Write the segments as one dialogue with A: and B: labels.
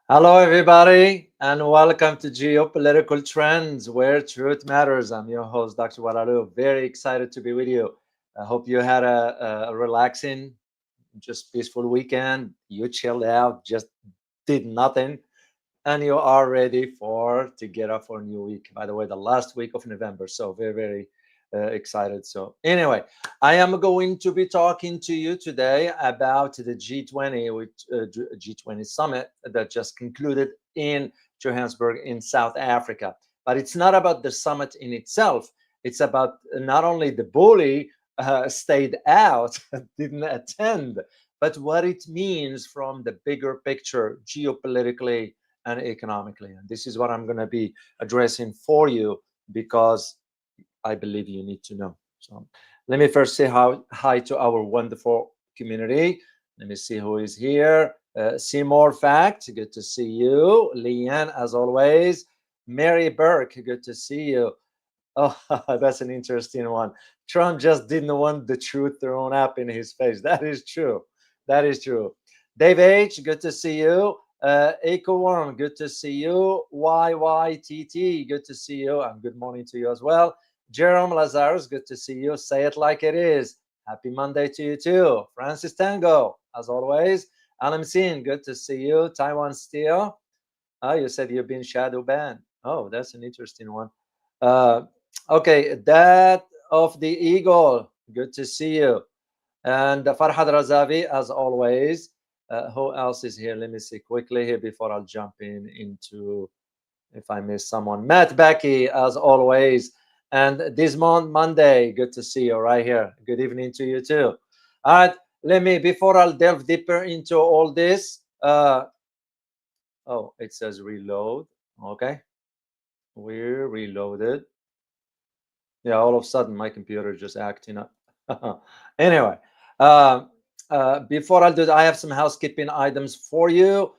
A: Hello, everybody, and welcome to Geopolitical Trends, where truth matters. I'm your host, Dr. Walalu. Very excited to be with you. I hope you had a relaxing, just peaceful weekend. You chilled out, just did nothing, and you are ready for to get up for a new week. By the way, the last week of November, so very excited. So anyway, I am going to be talking to you today about the G20, which G20 summit that just concluded in Johannesburg in South Africa. But it's not about the summit in itself. It's about not only the bully stayed out, didn't attend, but what it means from the bigger picture geopolitically and economically. And this is what I'm going to be addressing for you because I believe you need to know. So let me first say hi to our wonderful community. Let me see who is here. Seymour Fact, good to see you. Leanne, as always. Mary Burke, good to see you. Oh, that's an interesting one. Trump just didn't want the truth thrown up in his face. That is true. That is true. Dave H, good to see you. Echo Worm, good to see you. YYTT, good to see you. And good morning to you as well. Jerome Lazarus, good to see you. Say it like it is. Happy Monday to you too. Francis Tango, as always. Alam Sin, good to see you. Taiwan Steel. Oh, you said you've been shadow banned. Oh, that's an interesting one. Okay, that of the Eagle, good to see you. And Farhad Razavi, as always. Who else is here? Let me see quickly here before I'll jump into if I miss someone. Matt Becky, as always. And Dismond Monday, good to see you right here. Good evening to you too. All right, let me, before I'll delve deeper into all this, oh, it says reload. Okay, we're reloaded. Yeah, all of a sudden my computer just acting up. Anyway, before I do that, I have some housekeeping items for you.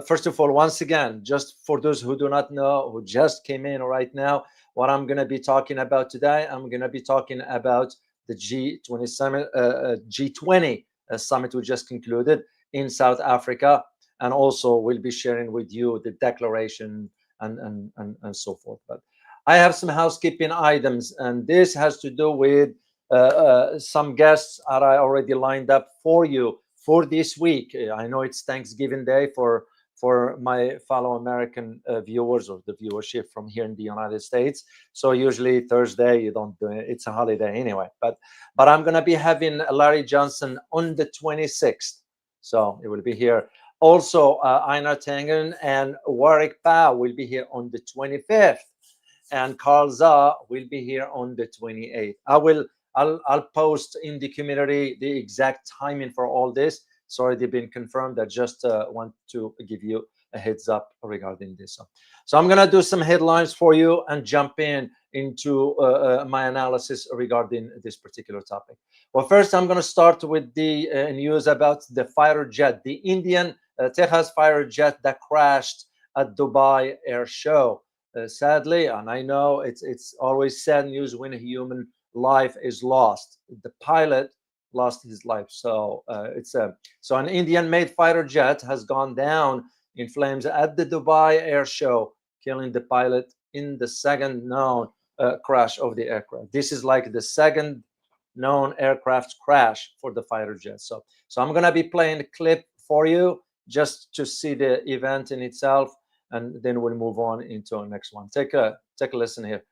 A: First of all, once again, just for those who do not know, who just came in right now, what I'm going to be talking about today, I'm going to be talking about the G20 summit, G20 summit we just concluded in South Africa, and also we'll be sharing with you the declaration and so forth. But I have some housekeeping items, and this has to do with some guests that I already lined up for you for this week. I know it's Thanksgiving Day for my fellow American viewers or the viewership from here in the United States. So usually Thursday you don't do it; it's a holiday anyway. But I'm gonna be having Larry Johnson on the 26th, so it will be here. Also, Einar Tangen and Warwick Pao will be here on the 25th, and Carl Za will be here on the 28th. I'll post in the community the exact timing for all this. It's already been confirmed. I just want to give you a heads up regarding this. So I'm gonna do some headlines for you and jump into my analysis regarding this particular topic. Well, first I'm gonna start with the news about the fighter jet, the Indian Texas fighter jet that crashed at Dubai Air Show. Sadly, and I know it's always sad news when a human life is lost. The pilot lost his life, so so an Indian-made fighter jet has gone down in flames at the Dubai Air Show, killing the pilot in the second known crash of the aircraft. This is like the second known aircraft crash for the fighter jet. So I'm gonna be playing a clip for you just to see the event in itself, and then we'll move on into our next one. Take a listen here.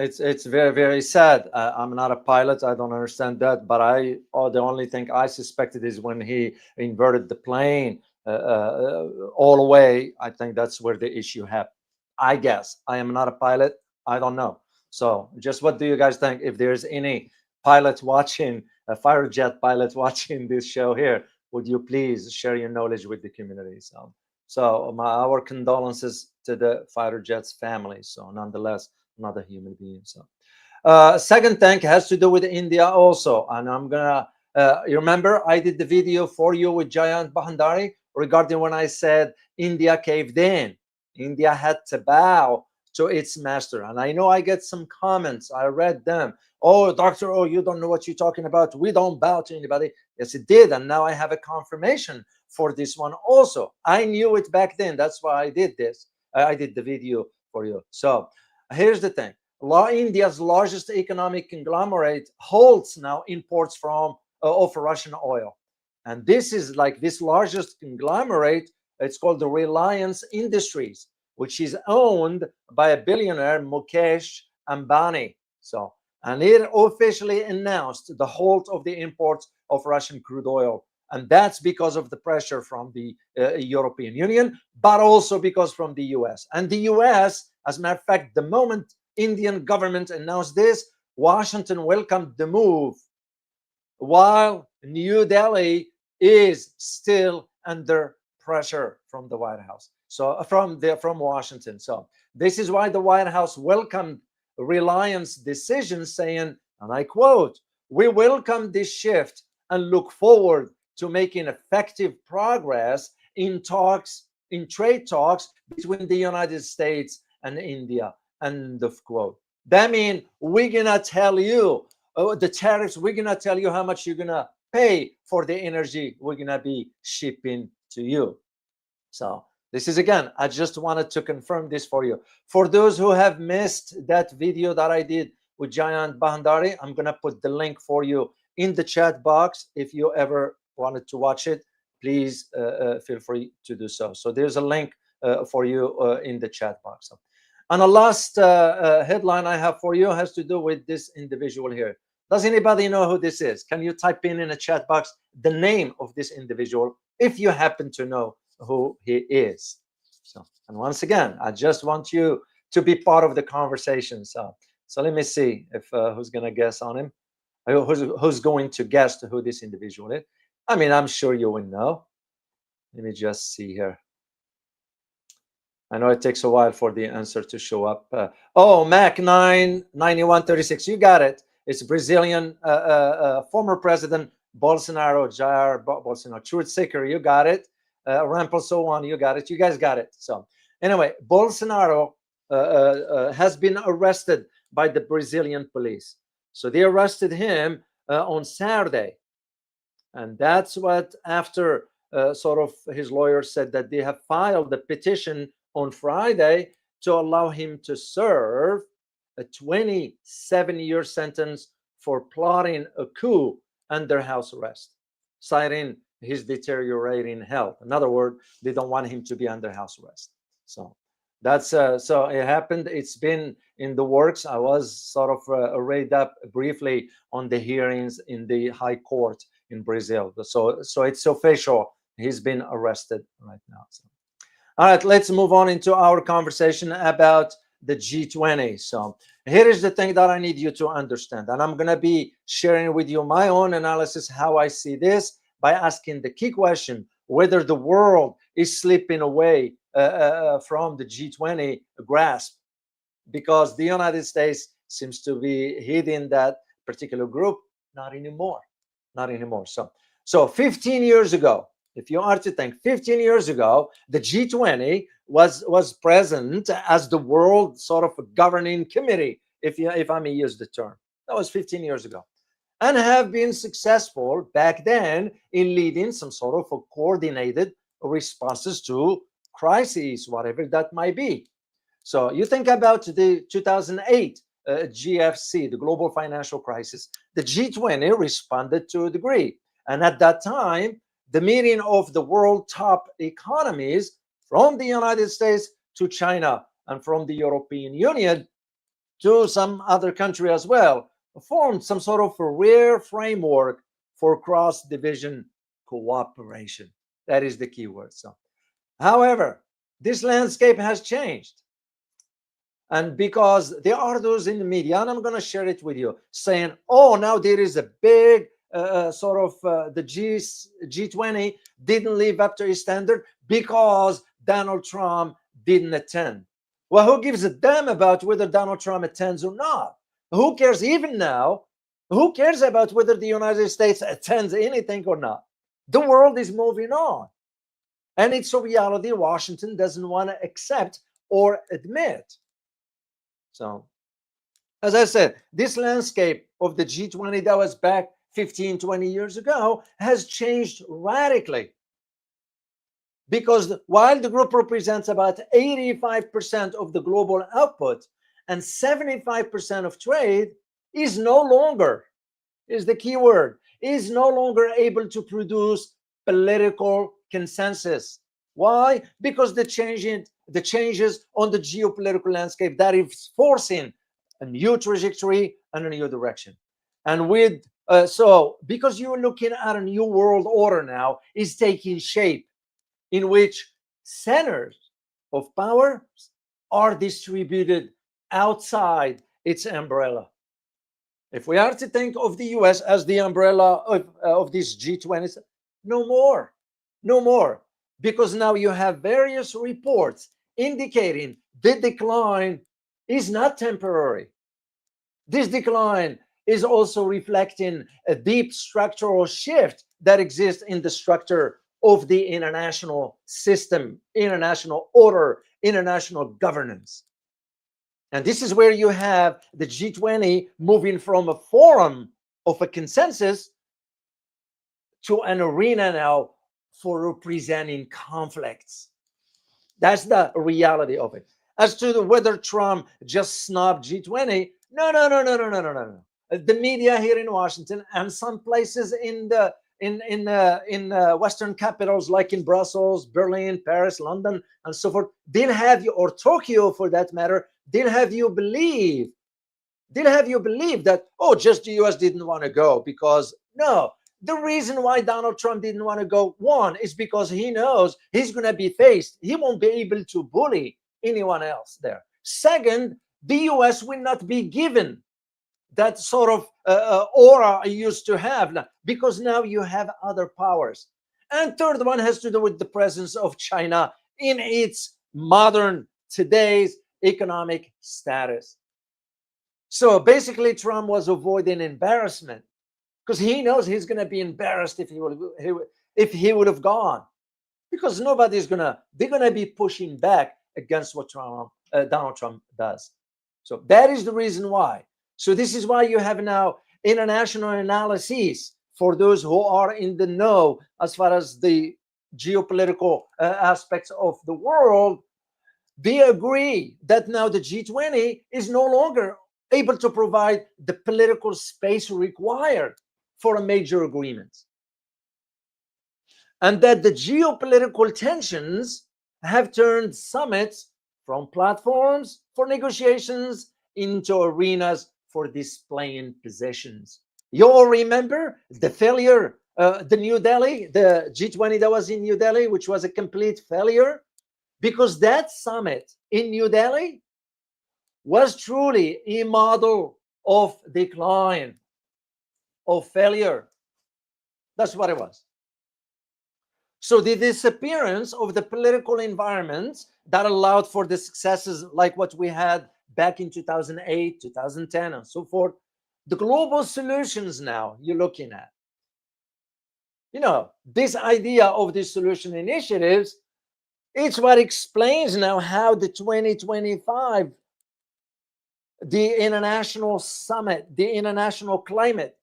A: it's very, very sad. I'm not a pilot. I don't understand that. But the only thing I suspected is when he inverted the plane all the way. I think that's where the issue happened. I guess I am not a pilot. I don't know. So, just what do you guys think? If there's any pilot watching, a fighter jet pilot watching this show here, would you please share your knowledge with the community? So our condolences to the fighter jets family. So, nonetheless, not a human being. So, second thing has to do with India also, and I'm gonna. You remember I did the video for you with Jayant Bahandari regarding when I said India caved in. India had to bow to its master, and I know I get some comments. I read them. Oh, doctor, oh, you don't know what you're talking about. We don't bow to anybody. Yes, it did, and now I have a confirmation for this one also. I knew it back then. That's why I did this. I did the video for you. So here's the thing. India's largest economic conglomerate holds now imports from of Russian oil, and this is like this largest conglomerate. It's called the Reliance Industries, which is owned by a billionaire Mukesh Ambani. So, and it officially announced the halt of the imports of Russian crude oil, and that's because of the pressure from the European Union, but also because from the US. And the US, as a matter of fact, the moment Indian government announced this, Washington welcomed the move, while New Delhi is still under pressure from the White House. So from Washington. So this is why the White House welcomed Reliance decision, saying, and I quote, "We welcome this shift and look forward to making effective progress in trade talks between the United States and India." End of quote. That means we're gonna tell you the tariffs. We're gonna tell you how much you're gonna pay for the energy we're gonna be shipping to you. So this is, again, I just wanted to confirm this for you. For those who have missed that video that I did with Jayant Bahandari, I'm gonna put the link for you in the chat box. If you ever wanted to watch it, please feel free to do so. So there's a link for you in the chat box. And the last headline I have for you has to do with this individual here. Does anybody know who this is? Can you type in a chat box the name of this individual if you happen to know who he is? So, and once again, I just want you to be part of the conversation. So let me see if who's gonna guess on him. Who's going to guess who this individual is? I mean, I'm sure you will know. Let me just see here. I know it takes a while for the answer to show up. Oh, Mac 99136, you got it. It's Brazilian former President Bolsonaro, Jair Bolsonaro. Truth Seeker, you got it. Rampel, so on, you got it. You guys got it. So anyway, Bolsonaro has been arrested by the Brazilian police. So they arrested him on Saturday. And that's what, after sort of his lawyer said that they have filed a petition on Friday to allow him to serve a 27-year sentence for plotting a coup under house arrest, citing his deteriorating health. In other words, they don't want him to be under house arrest. So that's so it happened. It's been in the works. I was sort of read up briefly on the hearings in the high court in Brazil. So it's official. He's been arrested right now. So. All right, let's move on into our conversation about the G20. So here is the thing that I need you to understand, and I'm going to be sharing with you my own analysis, how I see this, by asking the key question, whether the world is slipping away from the G20 grasp, because the United States seems to be hitting that particular group. Not anymore. Not anymore. So 15 years ago, if you are to think, 15 years ago, the G20 was present as the world sort of governing committee, if I may use the term. That was 15 years ago. And have been successful back then in leading some sort of a coordinated responses to crises, whatever that might be. So you think about the 2008 GFC, the global financial crisis. The G20 responded to a degree. And at that time, the meeting of the world top economies, from the United States to China and from the European Union to some other country as well, formed some sort of a rare framework for cross-division cooperation. That is the key word. So, however, this landscape has changed. And because there are those in the media, and I'm going to share it with you, saying, oh, now there is a big the G20 didn't live up to its standard because Donald Trump didn't attend. Well, who gives a damn about whether Donald Trump attends or not? Who cares even now? Who cares about whether the United States attends anything or not? The world is moving on. And it's a reality Washington doesn't want to accept or admit. So, as I said, this landscape of the G20 that was back 15, 20 years ago has changed radically. Because while the group represents about 85% of the global output and 75% of trade, is no longer, is the key word, is no longer able to produce political consensus. Why? Because the changes on the geopolitical landscape that is forcing a new trajectory and a new direction. And with so because you're looking at a new world order now is taking shape, in which centers of power are distributed outside its umbrella. If we are to think of the US as the umbrella of this G20, no more, no more. Because now you have various reports indicating the decline is not temporary. This decline is also reflecting a deep structural shift that exists in the structure of the international system, international order, international governance. And this is where you have the G20 moving from a forum of a consensus to an arena now for representing conflicts. That's the reality of it. As to whether Trump just snubbed G20, no. The media here in Washington and some places in the Western capitals like in Brussels, Berlin, Paris, London, and so forth, they'll have you, or Tokyo for that matter, they'll have you believe that, oh, just the US didn't want to go because, no, the reason why Donald Trump didn't want to go, one, is because he knows he's going to be faced. He won't be able to bully anyone else there. Second, the US will not be given that sort of aura you used to have because now you have other powers. And third one has to do with the presence of China in its modern, today's economic status. So basically, Trump was avoiding embarrassment because he knows he's going to be embarrassed if he would have gone, because they're going to be pushing back against what Donald Trump does. So that is the reason why. So this is why you have now international analyses for those who are in the know as far as the geopolitical aspects of the world. They agree that now the G20 is no longer able to provide the political space required for a major agreement. And that the geopolitical tensions have turned summits from platforms for negotiations into arenas for displaying positions. You all remember the failure, the New Delhi, the G20 that was in New Delhi, which was a complete failure, because that summit in New Delhi was truly a model of decline, of failure. That's what it was. So the disappearance of the political environment that allowed for the successes like what we had back in 2008, 2010, and so forth, the global solutions now you're looking at. This idea of the solution initiatives, it's what explains now how the 2025, the international summit, the international climate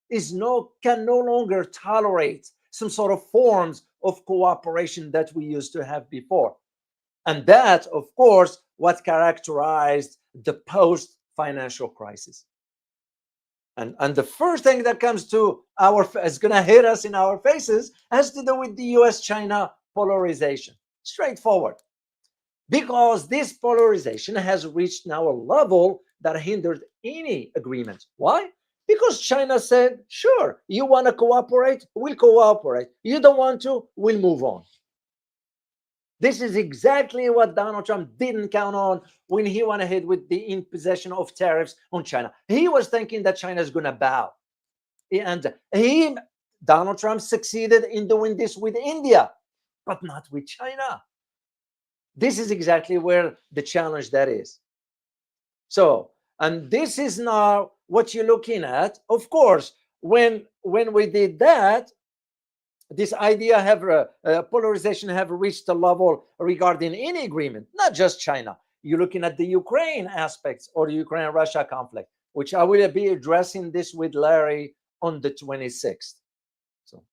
A: can no longer tolerate some sort of forms of cooperation that we used to have before. And that, of course, what characterized the post-financial crisis. And the first thing that comes to is going to hit us in our faces has to do with the US-China polarization. Straightforward. Because this polarization has reached now a level that hindered any agreement. Why? Because China said, sure, you want to cooperate, we'll cooperate. You don't want to, we'll move on. This is exactly what Donald Trump didn't count on when he went ahead with the imposition of tariffs on China. He was thinking that China is going to bow. And Donald Trump succeeded in doing this with India, but not with China. This is exactly where the challenge that is. So, and this is now what you're looking at. Of course, when we did that, this idea have polarization have reached a level regarding any agreement, not just China. You're looking at the Ukraine aspects or the Ukraine-Russia conflict, which I will be addressing this with Larry on the 26th. So,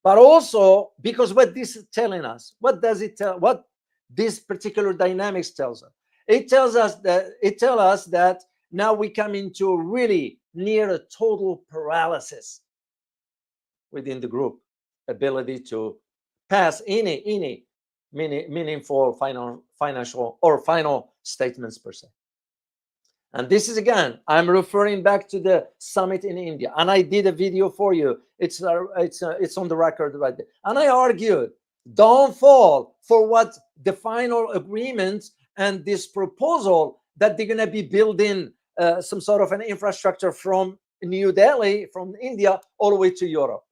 A: but also because what this is telling us, what does it tell? What this particular dynamics tells us? It tells us that now we come into really near a total paralysis within the group, ability to pass any meaningful financial or final statements per se. And this is, again, I'm referring back to the summit in India, and I did a video for you. It's on the record right there, and I argued, don't fall for what the final agreement and this proposal that they're going to be building some sort of an infrastructure from New Delhi, from India, all the way to Europe.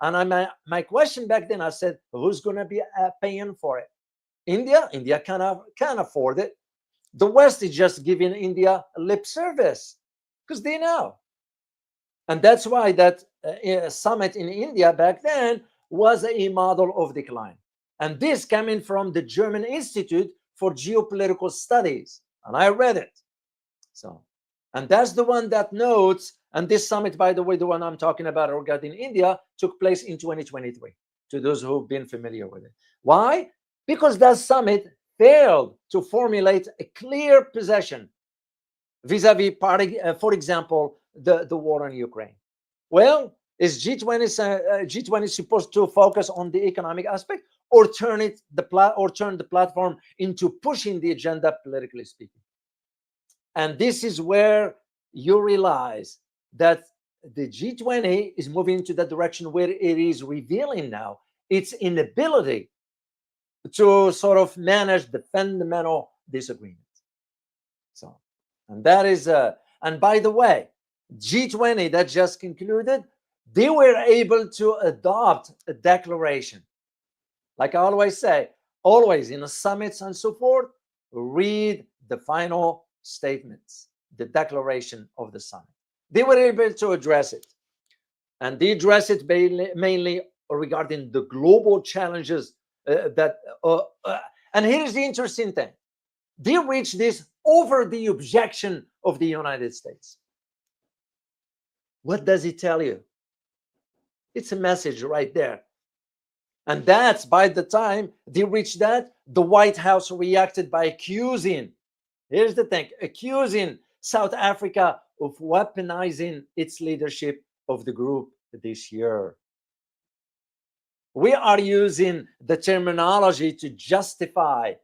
A: And my question back then, I said, who's going to be paying for it? India? India can't afford it. The West is just giving India lip service because they know. And that's why that summit in India back then was a model of decline. And this coming from the German Institute for Geopolitical Studies. And I read it. So, and that's the one that notes, and this summit, by the way, the one I'm talking about regarding India, took place in 2023, to those who've been familiar with it. Why? Because that summit failed to formulate a clear position vis-a-vis, for example, the war in Ukraine. Well, is G20 supposed to focus on the economic aspect, or turn the platform into pushing the agenda, politically speaking? And this is where you realize that the G20 is moving into that direction where it is revealing now its inability to sort of manage the fundamental disagreements. So, and that is, and by the way, G20 that just concluded, they were able to adopt a declaration. Like I always say, always in the summits and so forth, read the final statements, the declaration of the summit. They were able to address it. And they address it mainly regarding the global challenges and here's the interesting thing. They reached this over the objection of the United States. What does it tell you? It's a message right there. And that's, by the time they reached that, the White House reacted by accusing, here's the thing, accusing South Africa of weaponizing its leadership of the group this year. We are using the terminology to justify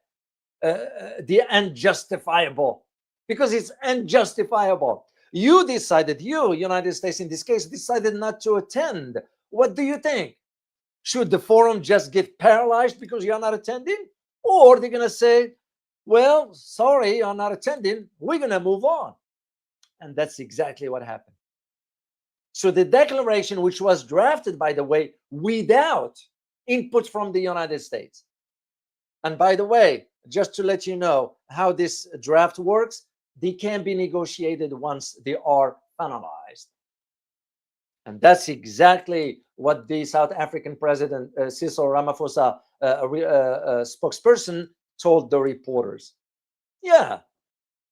A: the unjustifiable, because it's unjustifiable. You decided, United States in this case, decided not to attend. What do you think? Should the forum just get paralyzed because you're not attending? Or they're going to say, well, sorry, you're not attending. We're going to move on. And that's exactly what happened. So the declaration, which was drafted, by the way, without input from the United States. And by the way, just to let you know how this draft works, they can be negotiated once they are finalized. And that's exactly what the South African president, Cyril Ramaphosa, spokesperson, told the reporters. Yeah.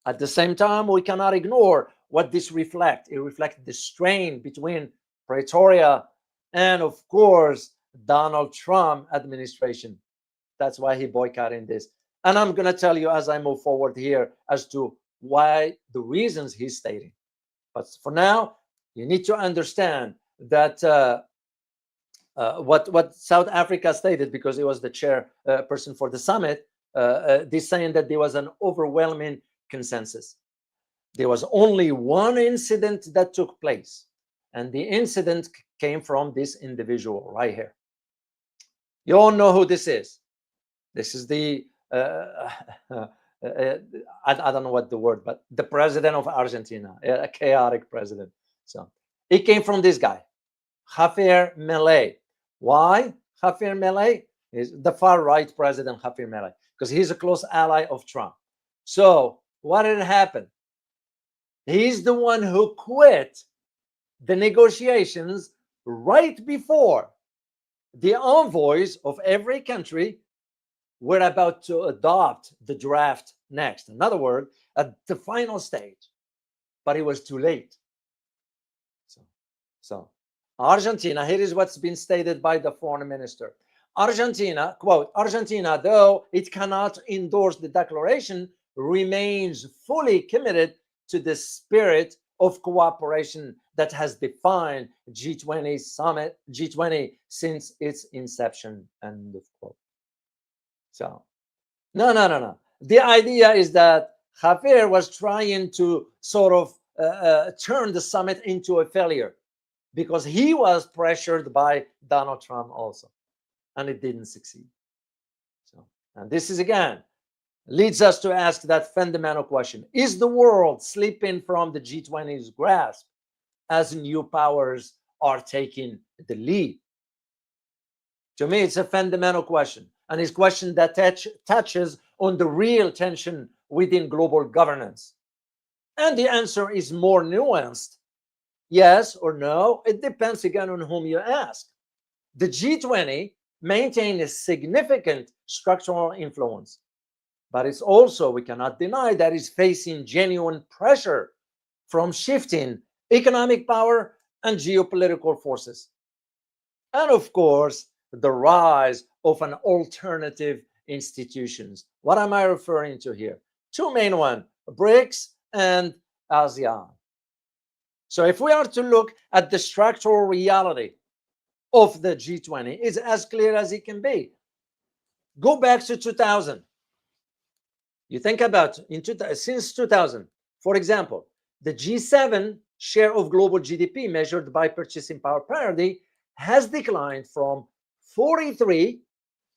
A: At the same time, we cannot ignore what this reflects. It reflects the strain between Pretoria and, of course, Donald Trump administration. That's why he boycotted this. And I'm going to tell you as I move forward here as to why, the reasons he's stating. But for now, you need to understand that what South Africa stated, because it was the chair person for the summit, they're saying that there was an overwhelming consensus. There was only one incident that took place, and the incident came from this individual right here. You all know who this is. This is the I don't know what the word, but the president of Argentina, a chaotic president. So it came from this guy, Javier Milei. Why Javier Milei? Is the far right president Javier Milei, because he's a close ally of Trump. So what did happen? He's the one who quit the negotiations right before the envoys of every country were about to adopt the draft next. In other words, at the final stage, but it was too late. So Argentina, here is what's been stated by the foreign minister. Argentina, quote, Argentina, though it cannot endorse the declaration, remains fully committed to the spirit of cooperation that has defined G20 summit, G20 since its inception, end of quote. So, no. The idea is that Javier was trying to sort of turn the summit into a failure because he was pressured by Donald Trump also, and it didn't succeed. So, and this is again leads us to ask that fundamental question: is the world slipping from the G20's grasp as new powers are taking the lead? To me, it's a fundamental question, and it's a question that touches on the real tension within global governance. And the answer is more nuanced. Yes or no, it depends again on whom you ask. The G20 maintains a significant structural influence, but it's also, we cannot deny, that it's facing genuine pressure from shifting economic power and geopolitical forces. And of course, the rise of an alternative institutions. What am I referring to here? Two main ones, BRICS and ASEAN. So if we are to look at the structural reality of the G20, it's as clear as it can be. Go back to 2000. You think about since 2000, for example, the G7 share of global GDP measured by purchasing power parity has declined from 43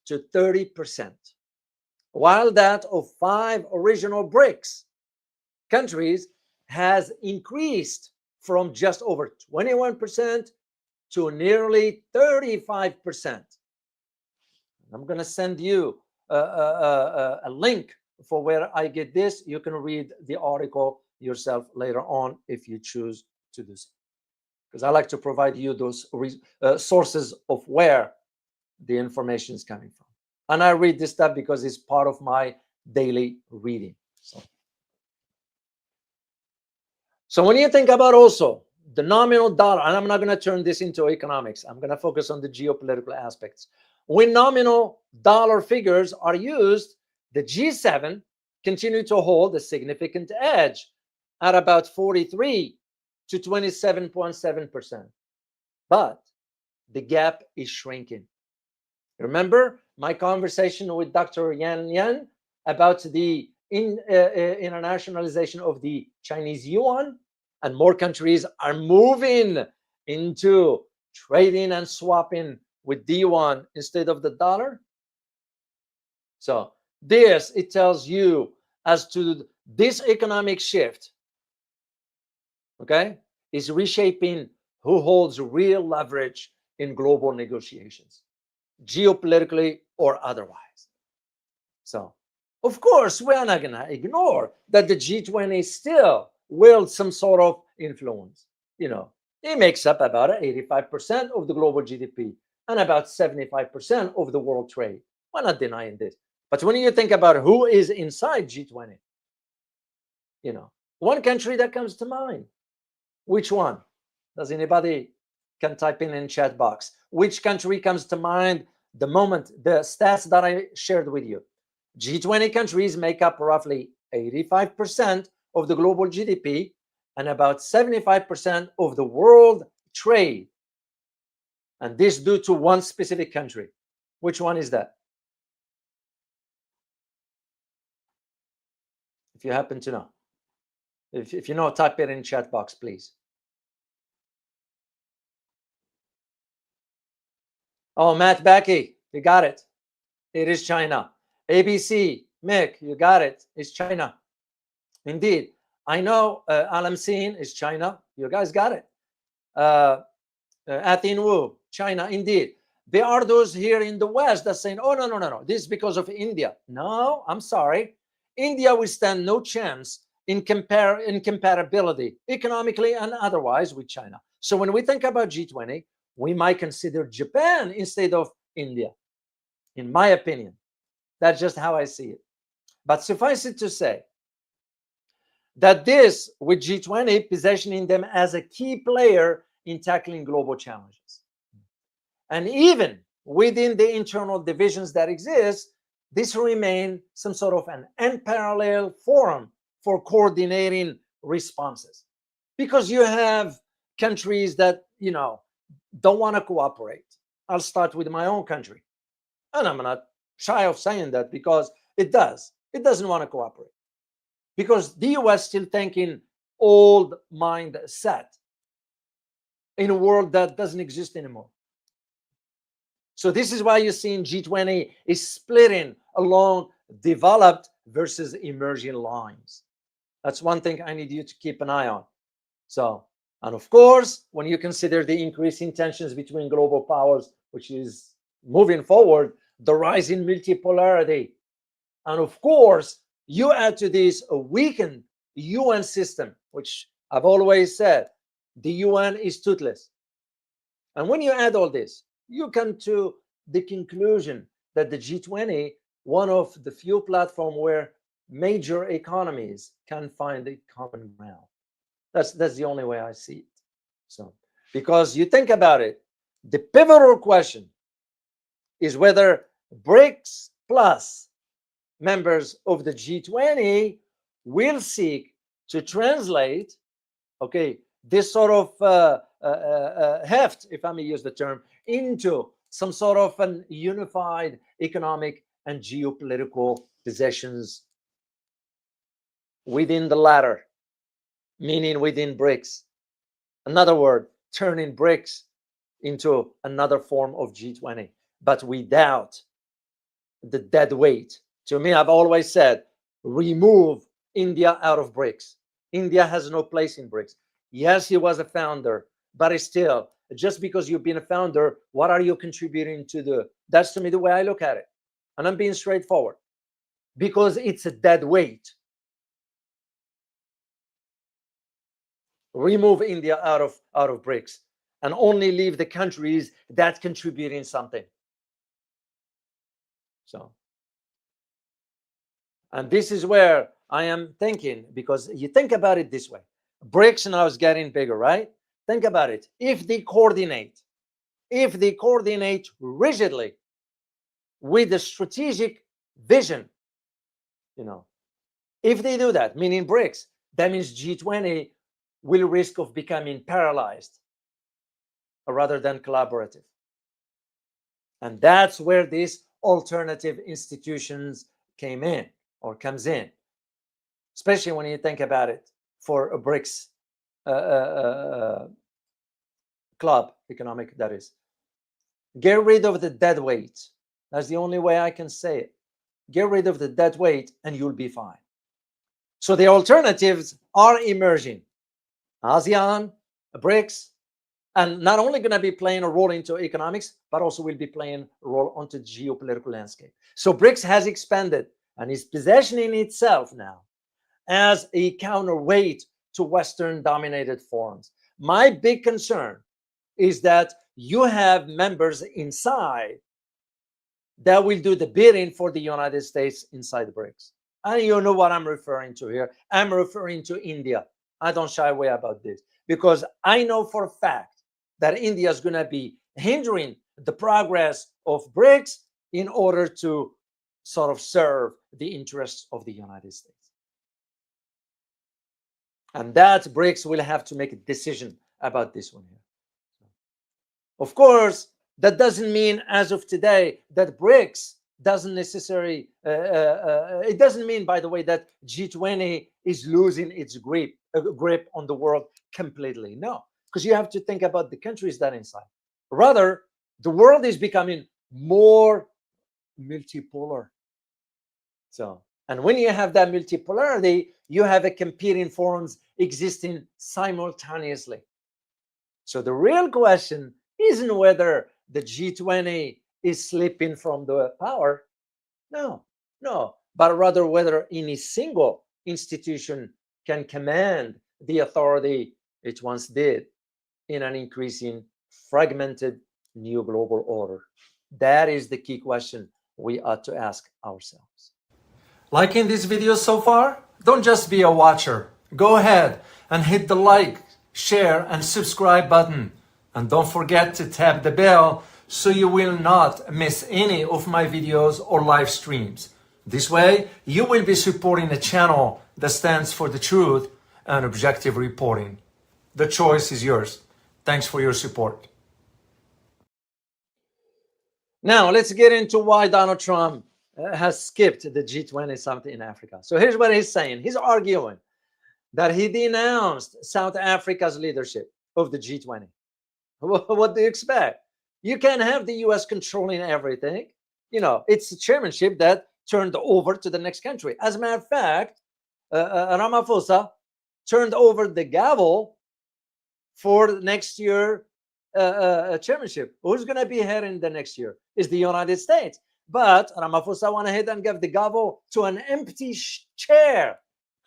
A: to 30%, while that of 5 original BRICS countries has increased from just over 21% to nearly 35%. I'm going to send you a link for where I get this. You can read the article yourself later on if you choose to do so, because I like to provide you those sources of where the information is coming from. And I read this stuff because it's part of my daily reading. So when you think about also the nominal dollar, and I'm not going to turn this into economics, I'm going to focus on the geopolitical aspects. When nominal dollar figures are used, the G7 continue to hold a significant edge at about 43 to 27.7%. But the gap is shrinking. Remember my conversation with Dr. Yan about the internationalization of the Chinese yuan, and more countries are moving into trading and swapping with the yuan instead of the dollar. So this, it tells you as to this economic shift, okay, is reshaping who holds real leverage in global negotiations, geopolitically or otherwise. So of course, we are not going to ignore that the G20 still wields some sort of influence. You know, it makes up about 85% of the global GDP and about 75% of the world trade. We're not denying this. But when you think about who is inside G20, you know, one country that comes to mind. Which one? Does anybody can type in chat box? Which country comes to mind the moment the stats that I shared with you? G20 countries make up roughly 85% of the global GDP and about 75% of the world trade. And this due to one specific country. Which one is that? If you happen to know. If you know, type it in chat box, please. Oh, Matt Becky, you got it. It is China. ABC, Mick, you got it. It's China. Indeed. I know Alamseen is China. You guys got it. Atin Wu, China, indeed. There are those here in the West that saying, oh, no. This is because of India. No, I'm sorry. India will stand no chance in comparability economically and otherwise with China. So when we think about G20, we might consider Japan instead of India, in my opinion. That's just how I see it. But suffice it to say that this, with G20 positioning them as a key player in tackling global challenges. And even within the internal divisions that exist, this remains some sort of an unparalleled forum for coordinating responses. Because you have countries that, don't want to cooperate. I'll start with my own country. And I'm not shy of saying that because it does. It doesn't want to cooperate. Because the US still thinking old mindset in a world that doesn't exist anymore. So this is why you're seeing G20 is splitting along developed versus emerging lines. That's one thing I need you to keep an eye on. So, and of course, when you consider the increasing tensions between global powers, which is moving forward, the rise in multipolarity, and of course, you add to this a weakened UN system, which I've always said, the UN is toothless. And when you add all this, you come to the conclusion that the G20, one of the few platforms where major economies can find a common ground. That's the only way I see it. So, because you think about it, the pivotal question is whether BRICS plus members of the G20 will seek to translate, this sort of heft, if I may use the term, into some sort of an unified economic and geopolitical positions within the latter, meaning within BRICS. Another word, turning BRICS into another form of G20, but without the dead weight. To me, I've always said, remove India out of BRICS. India has no place in BRICS. Yes, he was a founder, but still, just because you've been a founder, what are you contributing to the? That's to me the way I look at it. And I'm being straightforward because it's a dead weight. Remove India out of BRICS and only leave the countries that contributing something. So, and this is where I am thinking, because you think about it this way. BRICS now is getting bigger, right? Think about it. If they coordinate rigidly with the strategic vision, if they do that, meaning BRICS, that means G20 will risk of becoming paralyzed rather than collaborative. And that's where these alternative institutions comes in, especially when you think about it for a BRICS club economic, that is. Get rid of the dead weight. That's the only way I can say it. Get rid of the dead weight and you'll be fine. So the alternatives are emerging. ASEAN, BRICS, and not only going to be playing a role into economics, but also will be playing a role onto the geopolitical landscape. So BRICS has expanded and is positioning itself now as a counterweight to Western-dominated forums. My big concern is that you have members inside that will do the bidding for the United States inside the BRICS. And you know what I'm referring to here. I'm referring to India. I don't shy away about this because I know for a fact that India is going to be hindering the progress of BRICS in order to sort of serve the interests of the United States. And that BRICS will have to make a decision about this one here. Of course, that doesn't mean as of today that BRICS doesn't necessarily, it doesn't mean, by the way, that G20 is losing its grip on the world completely. No, because you have to think about the countries that are inside. Rather, the world is becoming more multipolar. So, and when you have that multipolarity, you have a competing forms existing simultaneously. So the real question isn't whether the G20 is slipping from the power. No, but rather whether any single institution can command the authority it once did in an increasing fragmented new global order. That is the key question we ought to ask ourselves. Liking this video so far? Don't just be a watcher. Go ahead and hit the like, share, and subscribe button. And don't forget to tap the bell so you will not miss any of my videos or live streams. This way, you will be supporting a channel that stands for the truth and objective reporting. The choice is yours. Thanks for your support. Now, let's get into why Donald Trump has skipped the G20 summit in Africa. So here's what he's saying. He's arguing that he denounced South Africa's leadership of the G20. What do you expect? You can't have the US controlling everything. You know, it's the chairmanship that turned over to the next country. As a matter of fact, Ramaphosa turned over the gavel for next year chairmanship. Who's going to be heading the next year? Is the United States. But Ramaphosa went ahead and gave the gavel to an empty chair,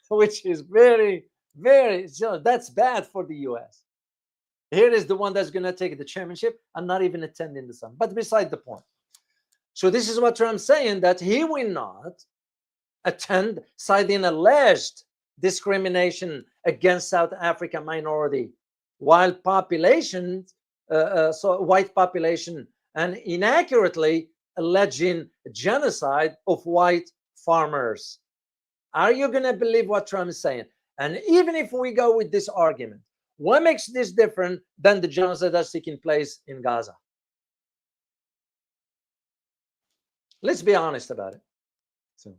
A: which is very, very, that's bad for the US. Here is the one that's going to take the chairmanship and not even attending the summit. But beside the point. So this is what Trump's saying, that he will not attend, citing alleged discrimination against South African minority, while population, white population, and inaccurately alleging genocide of white farmers. Are you going to believe what Trump is saying? And even if we go with this argument, what makes this different than the genocide that's taking place in Gaza? Let's be honest about it. So,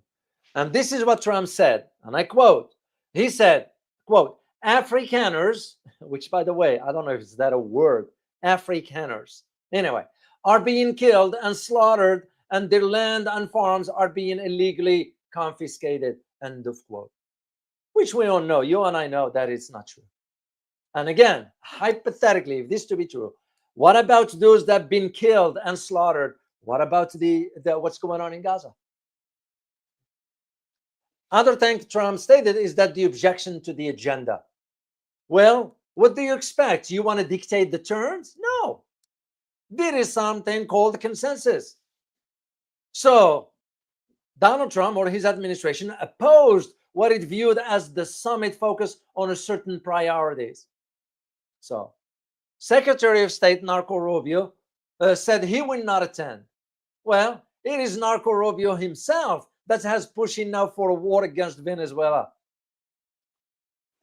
A: and this is what Trump said, and I quote, he said, quote, Afrikaners, which by the way, I don't know if it's that a word, Afrikaners, anyway, are being killed and slaughtered, and their land and farms are being illegally confiscated, end of quote. Which we all know, you and I know that it's not true. And again, hypothetically, if this to be true, what about those that have been killed and slaughtered? What about the what's going on in Gaza? Other thing Trump stated is that the objection to the agenda. Well, what do you expect? You want to dictate the terms? No. There is something called consensus. So Donald Trump or his administration opposed what it viewed as the summit focus on a certain priorities. So Secretary of State Marco Rubio said he will not attend. Well, it is Marco Rubio himself that has pushing now for a war against Venezuela.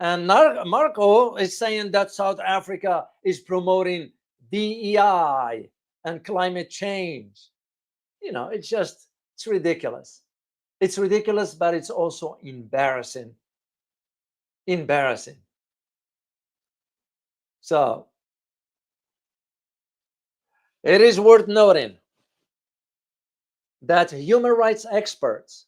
A: And Marco is saying that South Africa is promoting DEI and climate change. You know, it's ridiculous. It's ridiculous, but it's also embarrassing. Embarrassing. So it is worth noting that human rights experts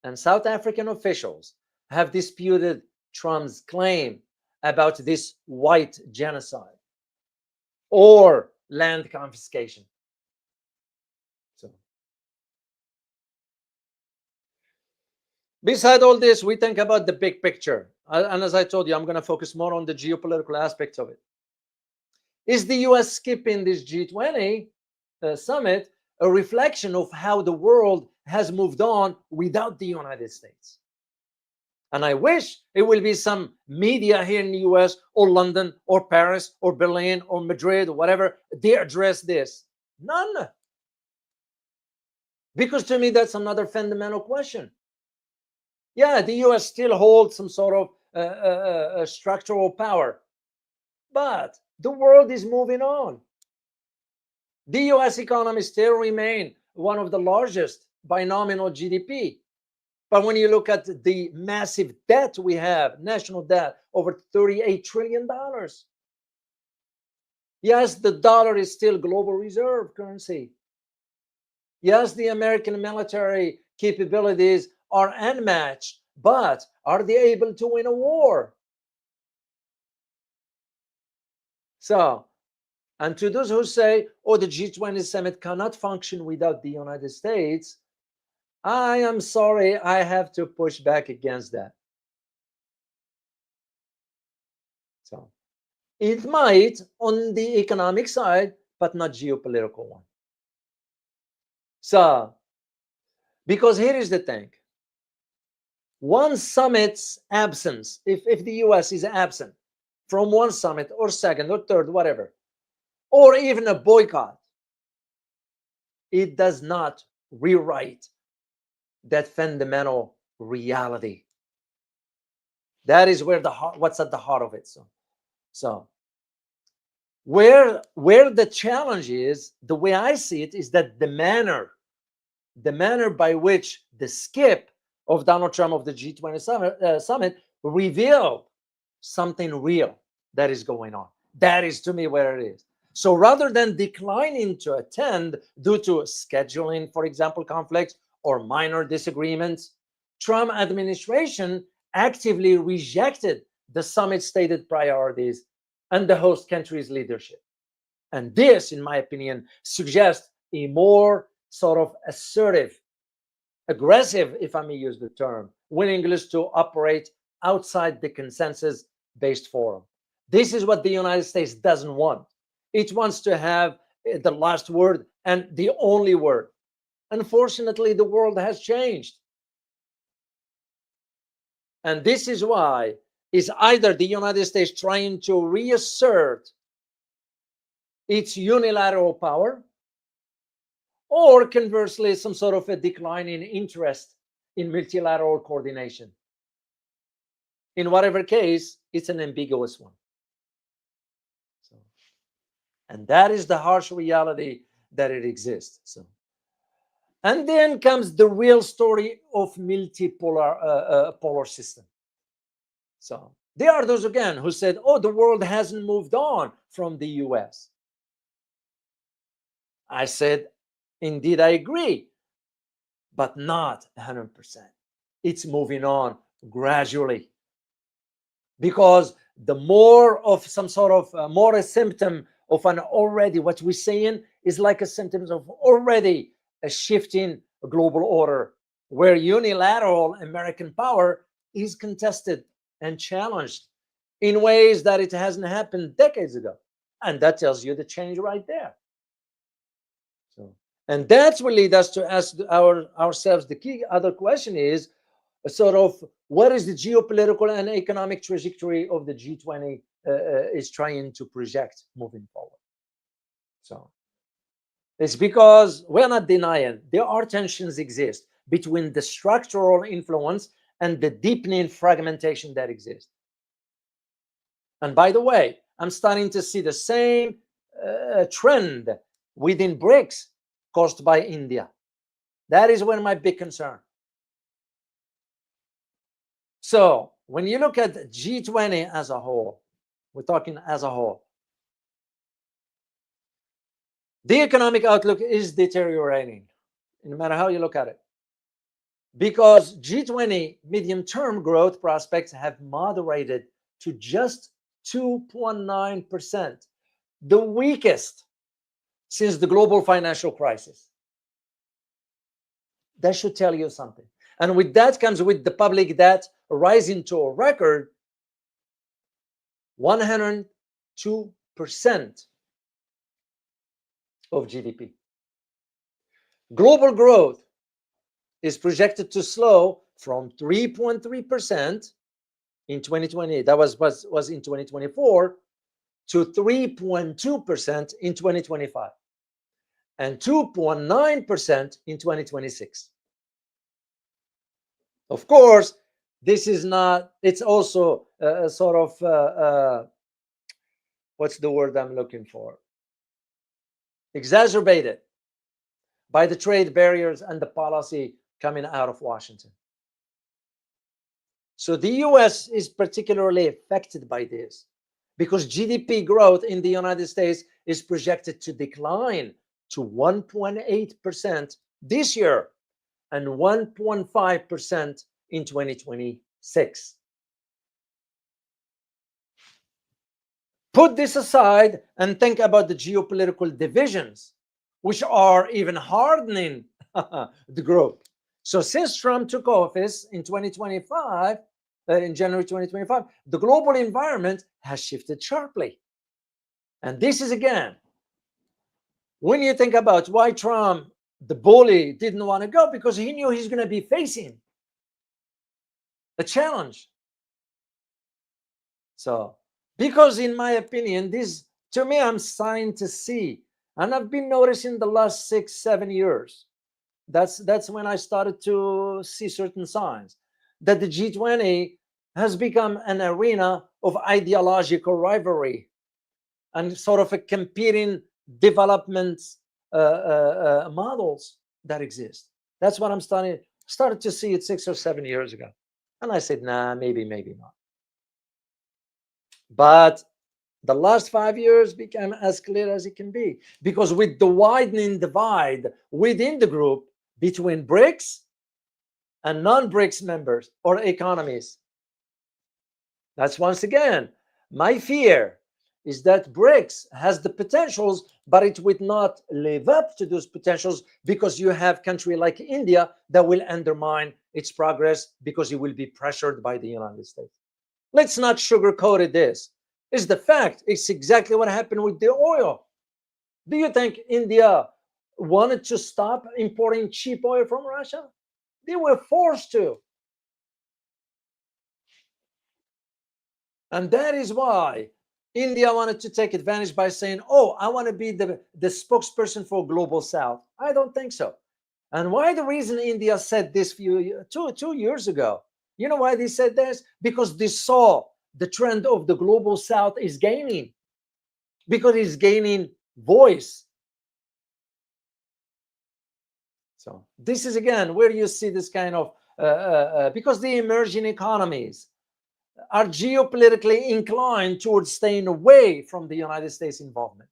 A: and South African officials have disputed Trump's claim about this white genocide or land confiscation. So, beside all this, we think about the big picture. And as I told you, I'm going to focus more on the geopolitical aspects of it. Is the US skipping this G20 summit a reflection of how the world has moved on without the United States? And I wish it will be some media here in the US or London or Paris or Berlin or Madrid or whatever, they address this. None. Because to me, that's another fundamental question. Yeah, the US still holds some sort of structural power, but the world is moving on. The US economy still remain one of the largest by nominal GDP. But when you look at the massive debt we have, national debt, over $38 trillion. Yes, the dollar is still global reserve currency. Yes, the American military capabilities are unmatched, but are they able to win a war? So, and to those who say, oh, the G20 summit cannot function without the United States, I am sorry, I have to push back against that. So, it might on the economic side, but not geopolitical one. So, because here is the thing. One summit's absence, if the US is absent from one summit or second or third, whatever, or even a boycott, it does not rewrite that fundamental reality. That is where the heart, what's at the heart of it. So where the challenge is, the way I see it, is that the manner by which the skip of Donald Trump of the G20 summit revealed something real that is going on. That is, to me, where it is. So rather than declining to attend due to scheduling, for example, conflicts or minor disagreements, Trump administration actively rejected the summit's stated priorities and the host country's leadership. And this, in my opinion, suggests a more sort of assertive, aggressive, if I may use the term, willingness to operate outside the consensus-based forum. This is what the United States doesn't want. It wants to have the last word and the only word. Unfortunately, the world has changed. And this is why is either the United States trying to reassert its unilateral power, or conversely, some sort of a decline in interest in multilateral coordination. In whatever case, it's an ambiguous one. So, and that is the harsh reality that it exists. So, and then comes the real story of multipolar polar system. So there are those again who said, oh, the world hasn't moved on from the US. I said, indeed, I agree, but not 100%. It's moving on gradually. Because the more of some sort of, more a symptom of an already, what we're saying is like a symptom of already a shifting global order where unilateral American power is contested and challenged in ways that it hasn't happened decades ago. And that tells you the change right there. So, and that's what leads us to ask ourselves the key other question is sort of what is the geopolitical and economic trajectory of the G20 is trying to project moving forward. So it's because we're not denying there are tensions exist between the structural influence and the deepening fragmentation that exists. And by the way, I'm starting to see the same trend within BRICS caused by India. That is one of my big concern. So when you look at G20 as a whole, we're talking as a whole, the economic outlook is deteriorating, no matter how you look at it. Because G20 medium-term growth prospects have moderated to just 2.9%, the weakest since the global financial crisis. That should tell you something. And with that comes with the public debt rising to a record 102% of GDP. Global growth is projected to slow from 3.3% in 2020, that was in 2024, to 3.2% in 2025, and 2.9% in 2026. Of course, this is not, it's also a sort of, what's the word I'm looking for? Exacerbated by the trade barriers and the policy coming out of Washington. So the US is particularly affected by this because GDP growth in the United States is projected to decline to 1.8% this year and 1.5% in 2026. Put this aside and think about the geopolitical divisions, which are even hardening the group. So since Trump took office in 2025, in January 2025, the global environment has shifted sharply. And this is, again, when you think about why Trump, the bully, didn't want to go, because he knew he's going to be facing a challenge. So, because in my opinion, this, to me, I'm starting to see, and I've been noticing the last 6-7 years, that's when I started to see certain signs that the G20 has become an arena of ideological rivalry and sort of a competing development models that exist. That's what I'm started to see it 6 or 7 years ago. And I said, nah, maybe not. But the last 5 years became as clear as it can be, because with the widening divide within the group between BRICS and non-BRICS members or economies, that's once again my fear, is that BRICS has the potentials, but it would not live up to those potentials, because you have a country like India that will undermine its progress because it will be pressured by the United States. Let's not sugarcoat it. This is the fact. It's exactly what happened with the oil. Do you think India wanted to stop importing cheap oil from Russia? They were forced to. And that is why India wanted to take advantage by saying, oh, I want to be the spokesperson for Global South. I don't think so. And why the reason India said this two years ago? You know why they said this? Because they saw the trend of the Global South is gaining, because it's gaining voice. So this is, again, where you see this kind of, because the emerging economies are geopolitically inclined towards staying away from the United States involvement.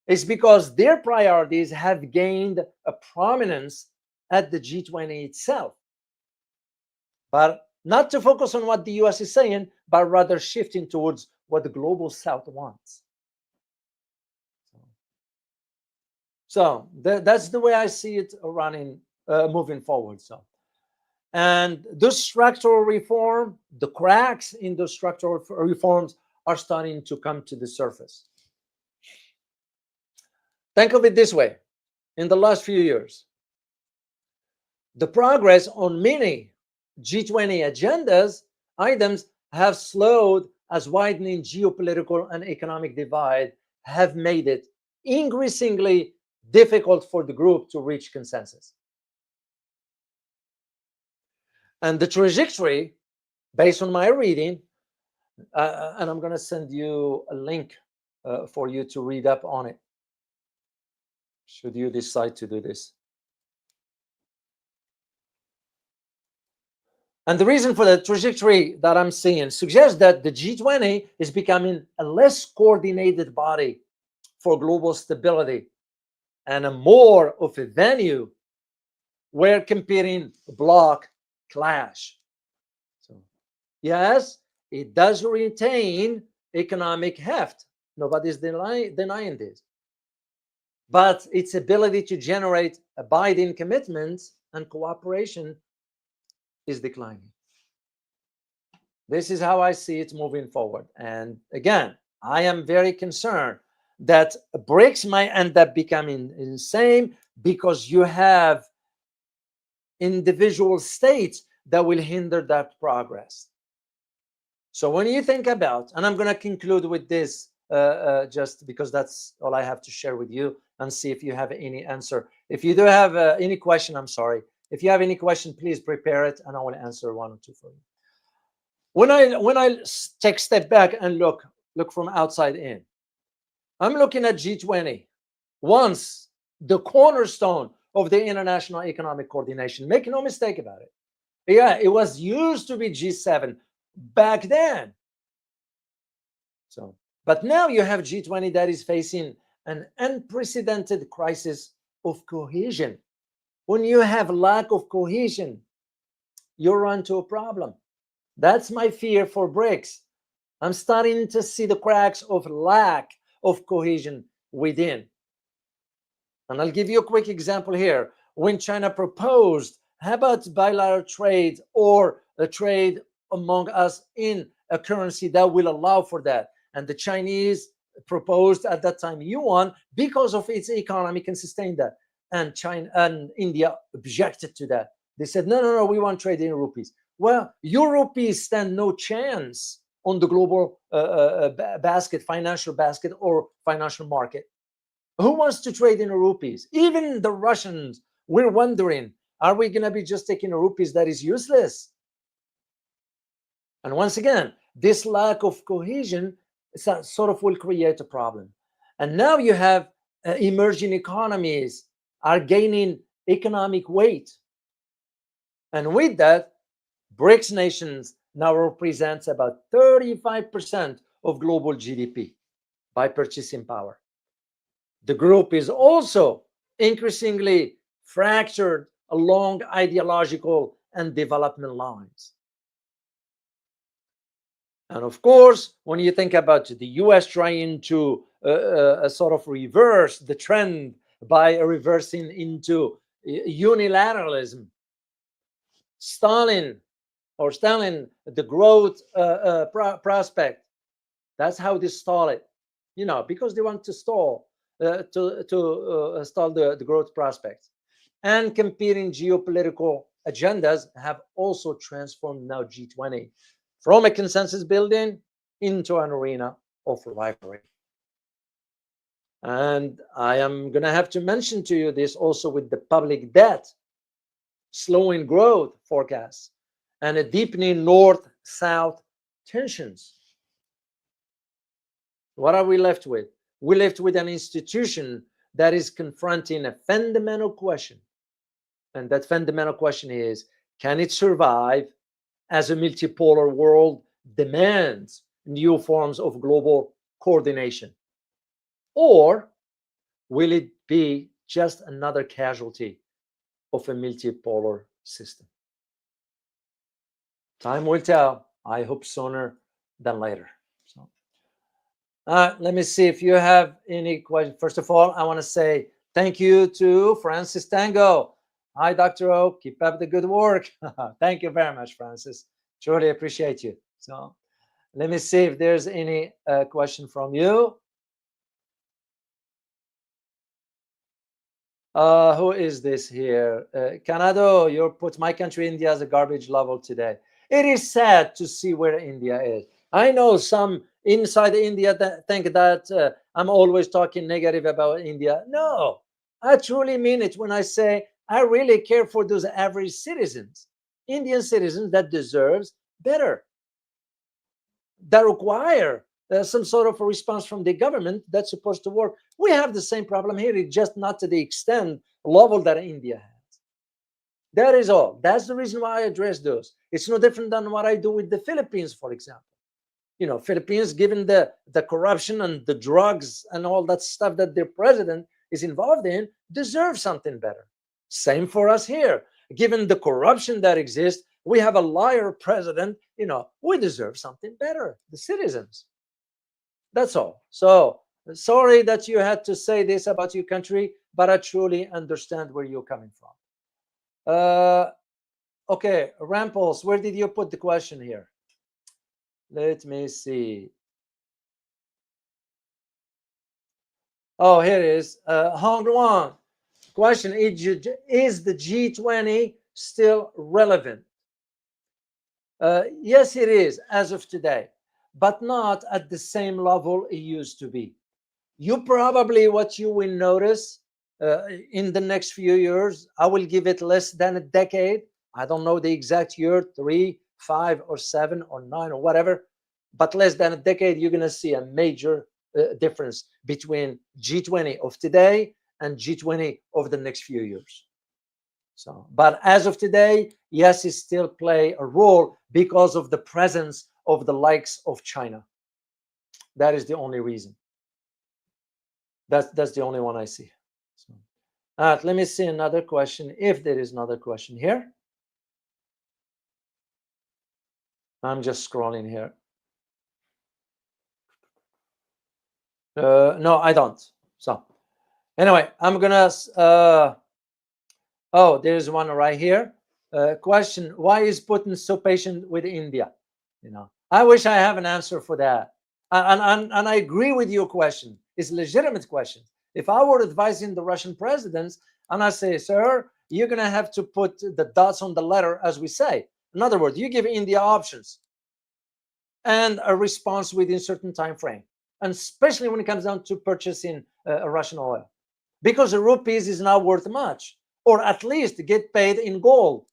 A: It's because their priorities have gained a prominence at the G20 itself. But not to focus on what the US is saying, but rather shifting towards what the Global South wants. So that's the way I see it running, moving forward. So, and the structural reform, the cracks in the structural reforms are starting to come to the surface. Think of it this way. In the last few years, the progress on many G20 agendas items have slowed, as widening geopolitical and economic divide have made it increasingly difficult for the group to reach consensus. And the trajectory, based on my reading, and I'm going to send you a link for you to read up on it, should you decide to do this. And the reason for the trajectory that I'm seeing suggests that the G20 is becoming a less coordinated body for global stability and a more of a venue where competing bloc clash. So, yes, it does retain economic heft. Nobody's denying this. But its ability to generate abiding commitments and cooperation is declining. This is how I see it moving forward. And again, I am very concerned that BRICS might end up becoming insane, because you have individual states that will hinder that progress. So when you think about, and I'm going to conclude with this, just because that's all I have to share with you, and see if you have any answer. If you do have any question, I'm sorry. If you have any question, please prepare it, and I will answer one or two for you. When I take a step back and look from outside in, I'm looking at G20. Once the cornerstone of the international economic coordination. Make no mistake about it. Yeah, it was used to be G7 back then. So, but now you have G20 that is facing an unprecedented crisis of cohesion. When you have lack of cohesion, you run into a problem. That's my fear for BRICS. I'm starting to see the cracks of lack of cohesion within. And I'll give you a quick example here. When China proposed, how about bilateral trade or a trade among us in a currency that will allow for that? And the Chinese proposed at that time yuan because of its economy can sustain that. And China and India objected to that. They said, no, no, no, we want trade in rupees. Well, your rupees stand no chance on the global basket, financial basket or financial market. Who wants to trade in rupees? Even the Russians, we're wondering, are we going to be just taking rupees that is useless? And once again, this lack of cohesion sort of will create a problem. And now you have emerging economies are gaining economic weight. And with that, BRICS nations now represents about 35% of global GDP by purchasing power. The group is also increasingly fractured along ideological and development lines. And of course, when you think about the US trying to sort of reverse the trend by reversing into unilateralism, Stalin, the growth prospect, that's how they stall it, because they want to stall stall the growth prospects. And competing geopolitical agendas have also transformed now G20 from a consensus building into an arena of rivalry. And I am going to have to mention to you this also with the public debt, slowing growth forecasts, and a deepening north-south tensions. What are we left with? We're left with an institution that is confronting a fundamental question. And that fundamental question is, can it survive as a multipolar world demands new forms of global coordination? Or will it be just another casualty of a multipolar system? Time will tell. I hope sooner than later. So, let me see if you have any questions. First of all, I want to say thank you to Francis Tango. Hi, Dr. O. Keep up the good work. Thank you very much, Francis. Truly appreciate you. So let me see if there's any question from you. Who is this here? Canada, you put my country, India, as a garbage level today. It is sad to see where India is. I know some inside India that think that I'm always talking negative about India. No, I truly mean it when I say I really care for those average citizens, Indian citizens that deserves better, that require some sort of a response from the government that's supposed to work. We have the same problem here, it's just not to the extent level that India has. That is all. That's the reason why I address those. It's no different than what I do with the Philippines, for example. Philippines, given the corruption and the drugs and all that stuff that their president is involved in, deserve something better. Same for us here. Given the corruption that exists, we have a liar president, we deserve something better, the citizens. That's all. So sorry that you had to say this about your country, but I truly understand where you're coming from. Okay, Ramples, where did you put the question here? Let me see. Oh, here it is. Hong Luan, question, is the G20 still relevant? Yes, it is as of today, but not at the same level it used to be. What you will notice in the next few years, I will give it less than a decade. I don't know the exact year, 3, 5, or 7, or 9, or whatever, but less than a decade, you're going to see a major difference between G20 of today and G20 over the next few years. So, but as of today, yes, it still play a role because of the presence of the likes of China. That is the only reason. That's the only one I see. So, let me see another question, if there is another question here. I'm just scrolling here. No, I don't. So anyway, I'm gonna oh, there's one right here. Question: why is Putin so patient with India? I wish I have an answer for that. And I agree with your question. It's a legitimate question. If I were advising the Russian presidents, and I say, sir, you're gonna have to put the dots on the letter, as we say. In other words, you give India options and a response within a certain time frame, and especially when it comes down to purchasing Russian oil, because the rupees is not worth much, or at least get paid in gold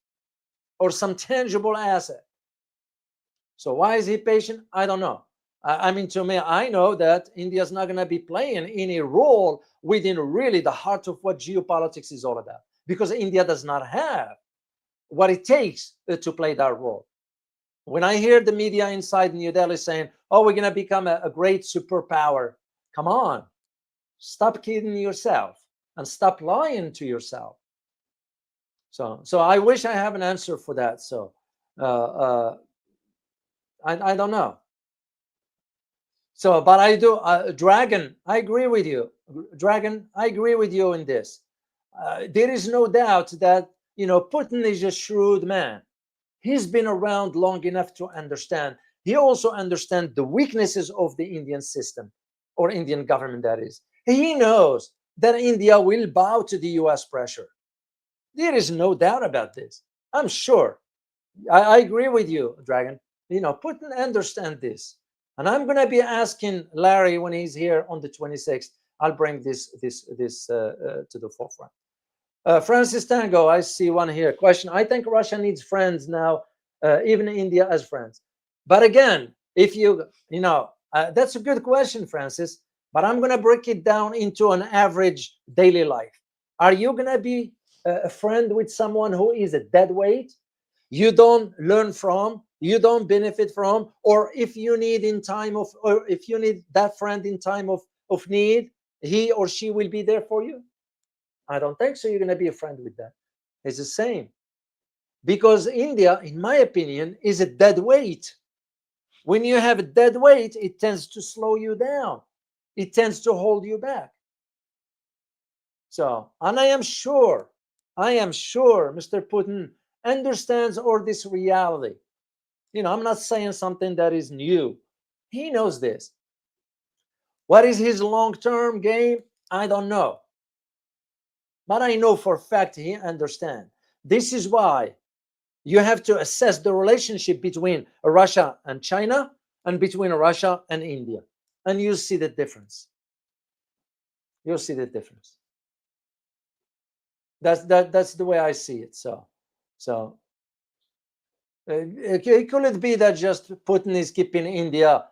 A: or some tangible asset. So why is he patient? I don't know. I mean, to me, I know that India is not going to be playing any role within really the heart of what geopolitics is all about, because India does not have what it takes to play that role. When I hear the media inside New Delhi saying, oh, we're going to become a great superpower, come on, stop kidding yourself and stop lying to yourself. So I wish I have an answer for that. So I don't know. So, but I do, Dragon, I agree with you. Dragon, I agree with you in this. There is no doubt that, Putin is a shrewd man. He's been around long enough to understand. He also understands the weaknesses of the Indian system, or Indian government, that is. He knows that India will bow to the US pressure. There is no doubt about this. I'm sure. I agree with you, Dragon. Putin understands this. And I'm going to be asking Larry when he's here on the 26th. I'll bring this to the forefront. Francis Tango, I see one here. Question: I think Russia needs friends now, even India as friends. But again, if that's a good question, Francis. But I'm going to break it down into an average daily life. Are you going to be a friend with someone who is a dead weight? You don't learn from, you don't benefit from, or if you need if you need that friend in time of need, he or she will be there for you? I don't think so. You're going to be a friend with that. It's the same. Because India, in my opinion, is a dead weight. When you have a dead weight, it tends to slow you down. It tends to hold you back. So, and I am sure Mr. Putin understands all this reality. I'm not saying something that is new. He knows this. What is his long-term game? I don't know. But I know for a fact he understands. This is why you have to assess the relationship between Russia and China and between Russia and India. And you see the difference. You'll see the difference. That's the way I see it. So could it be that just Putin is keeping India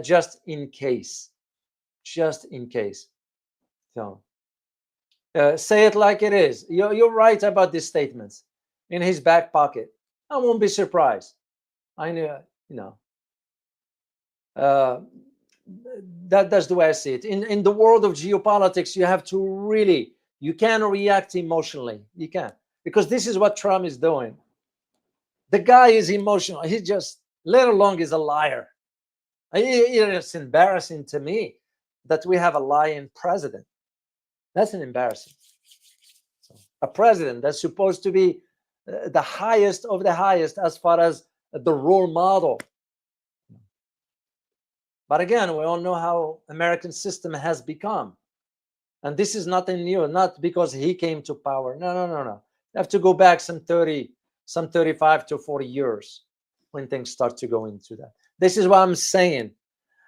A: just in case? Just in case. So say it like it is. You're right about these statements. In his back pocket. I won't be surprised. I know, that's the way I see it. In the world of geopolitics, you have to really, you can react emotionally. You can, because this is what Trump is doing. The guy is emotional. He just, let alone is a liar. It's embarrassing to me that we have a lying president. That's an embarrassing. So, a president that's supposed to be the highest of the highest as far as the role model. But again, we all know how American system has become. And this is nothing new, not because he came to power. No. You have to go back some 35 to 40 years when things start to go into that. This is what I'm saying.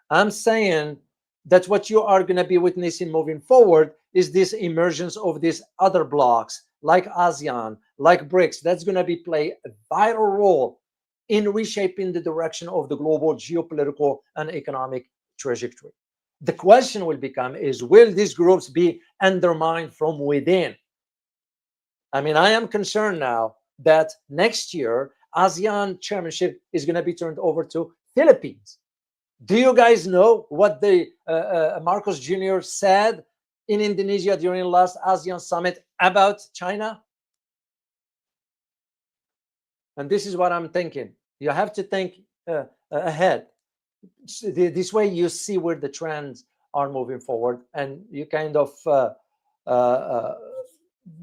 A: I'm saying that what you are going to be witnessing moving forward is this emergence of these other blocks like ASEAN, like BRICS. That's going to be play a vital role in reshaping the direction of the global geopolitical and economic trajectory. The question will become is, will these groups be undermined from within. I mean, I am concerned now that next year ASEAN chairmanship is going to be turned over to Philippines. Do you guys know what the Marcos Jr. said in Indonesia during the last ASEAN summit about China? And this is what I'm thinking. You have to think ahead. This way you see where the trends are moving forward, and you kind of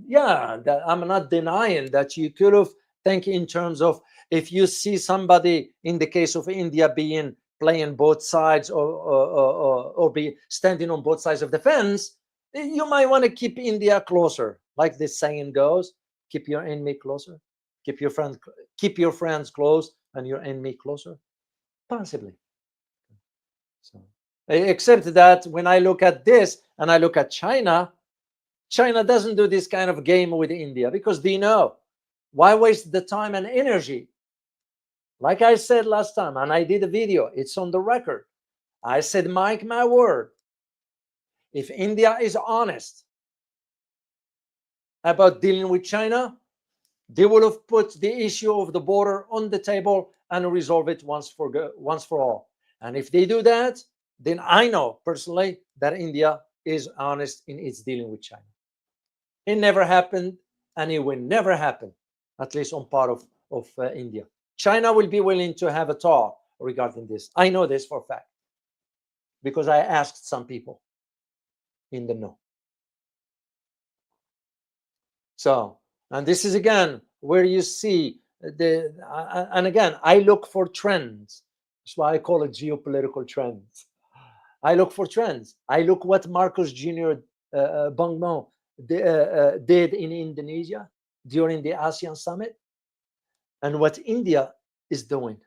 A: yeah, I'm not denying that you could have think in terms of, if you see somebody in the case of India being playing both sides, or be standing on both sides of the fence, you might want to keep India closer, like this saying goes, keep your enemy closer, keep your friends close and your enemy closer, possibly. So, except that when I look at this and I look at China doesn't do this kind of game with India, because they know, why waste the time and energy? Like I said last time, and I did a video, it's on the record. I said, mark my word, if India is honest about dealing with China, they will have put the issue of the border on the table and resolve it once for all. And if they do that, then I know personally that India is honest in its dealing with China. It never happened, and it will never happen, at least on part of India. China will be willing to have a talk regarding this. I know this for a fact, because I asked some people in the know. So, and this is again where you see and again, I look for trends. That's why I call it geopolitical trends. I look for trends. I look what Marcos Jr. Bangmo did in Indonesia during the ASEAN summit, and what India is doing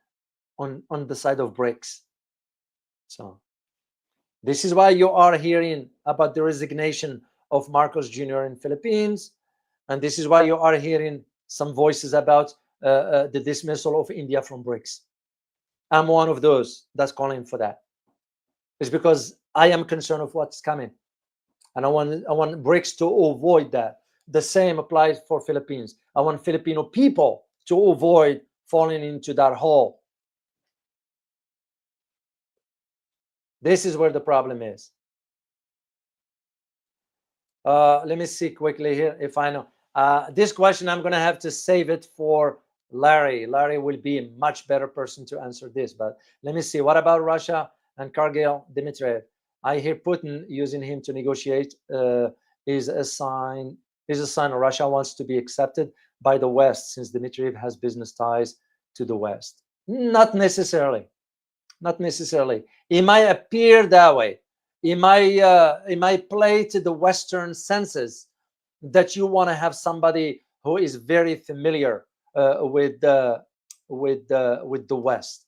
A: on the side of BRICS. So this is why you are hearing about the resignation of Marcos Jr. in Philippines, and this is why you are hearing some voices about the dismissal of India from BRICS. I'm one of those that's calling for that. It's because I am concerned of what's coming, and I want BRICS to avoid that. The same applies for Philippines. I want Filipino people to avoid falling into that hole. This is where the problem is. Let me see quickly here if I know. This question, I'm going to have to save it for Larry. Larry will be a much better person to answer this. But let me see. What about Russia and Kargil Dmitriev? I hear Putin using him to negotiate is a sign Russia wants to be accepted by the West, since Dmitriev has business ties to the West. Not necessarily. Not necessarily. It might appear that way. It might play to the Western senses that you want to have somebody who is very familiar with the West,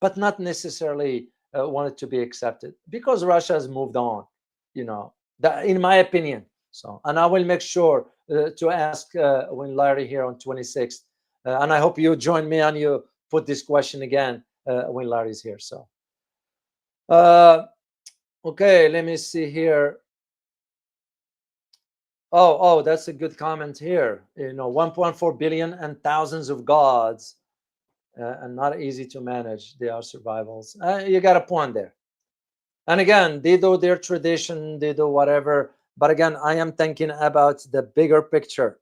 A: but not necessarily wanted to be accepted, because Russia has moved on. You know, that, in my opinion. So, and I will make sure to ask when Larry here on 26th, and I hope you join me and you put this question again when Larry's here. So, okay, let me see here. Oh, that's a good comment here. 1.4 billion and thousands of gods, and not easy to manage. They are survivals. You got a point there. And again, they do their tradition, they do whatever. But again, I am thinking about the bigger picture.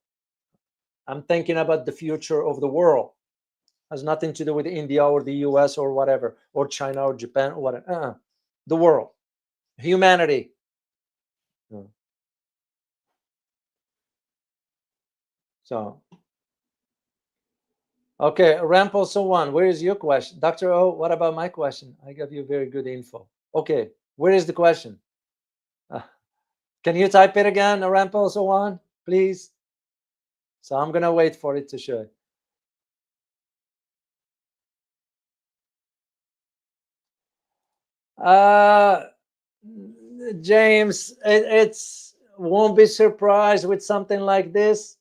A: I'm thinking about the future of the world. It has nothing to do with India or the US or whatever, or China or Japan or whatever. The world, humanity. So, okay, Rampo so one, where is your question? Dr. O, what about my question? I gave you very good info. Okay, where is the question? Can you type it again, Rampo so one, please? So I'm gonna wait for it to show. James, it's won't be surprised with something like this,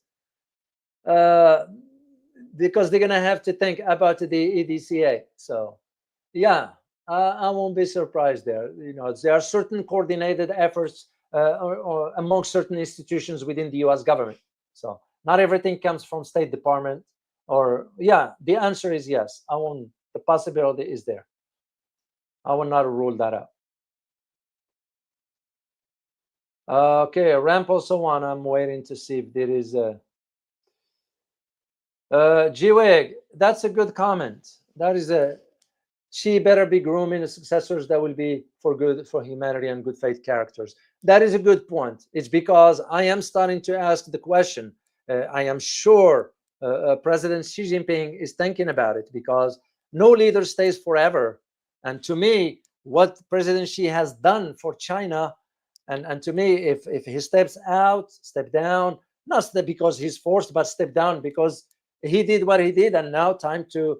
A: because they're gonna have to think about the EDCA. So, yeah, I won't be surprised there. There are certain coordinated efforts or among certain institutions within the US government. So not everything comes from State Department, or yeah, the answer is yes. The possibility is there. I will not rule that out. Okay, ramp also one. I'm waiting to see if there is a G-Wig. That's a good comment. That is a she better be grooming the successors that will be for good, for humanity and good faith characters. That is a good point. It's because I am starting to ask the question. I am sure President Xi Jinping is thinking about it, because no leader stays forever. And to me, what President Xi has done for China, and to me, if he steps down, not because he's forced, but step down because he did what he did, and now time to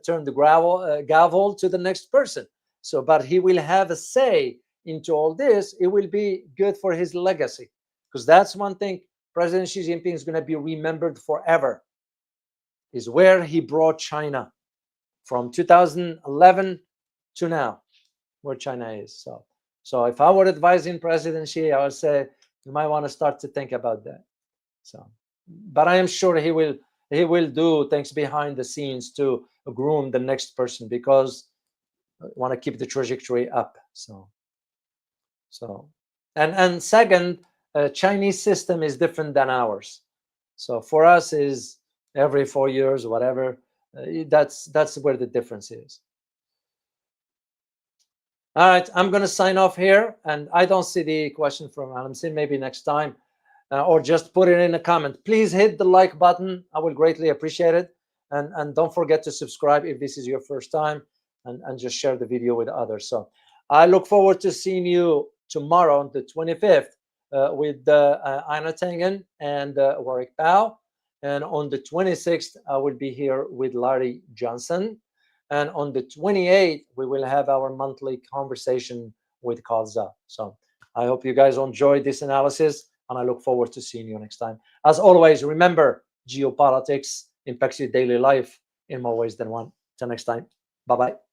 A: turn the gavel to the next person. So, but he will have a say into all this. It will be good for his legacy, because that's one thing President Xi Jinping is going to be remembered forever, is where he brought China from 2011 to now, where China is. So if I were advising President Xi, I would say you might want to start to think about that. So, but I am sure he will do things behind the scenes to groom the next person, because I want to keep the trajectory up. So and second, Chinese system is different than ours. So for us is every 4 years, whatever. That's where the difference is. All right, I'm going to sign off here, and I don't see the question from Alamsin. Maybe next time, or just put it in a comment. Please hit the like button. I will greatly appreciate it. And don't forget to subscribe if this is your first time, and just share the video with others. So I look forward to seeing you tomorrow on the 25th with Aina Tengen and Warwick Bao. And on the 26th, I will be here with Larry Johnson. And on the 28th, we will have our monthly conversation with Kalza. So I hope you guys enjoyed this analysis, and I look forward to seeing you next time. As always, remember, geopolitics impacts your daily life in more ways than one. Till next time, bye-bye.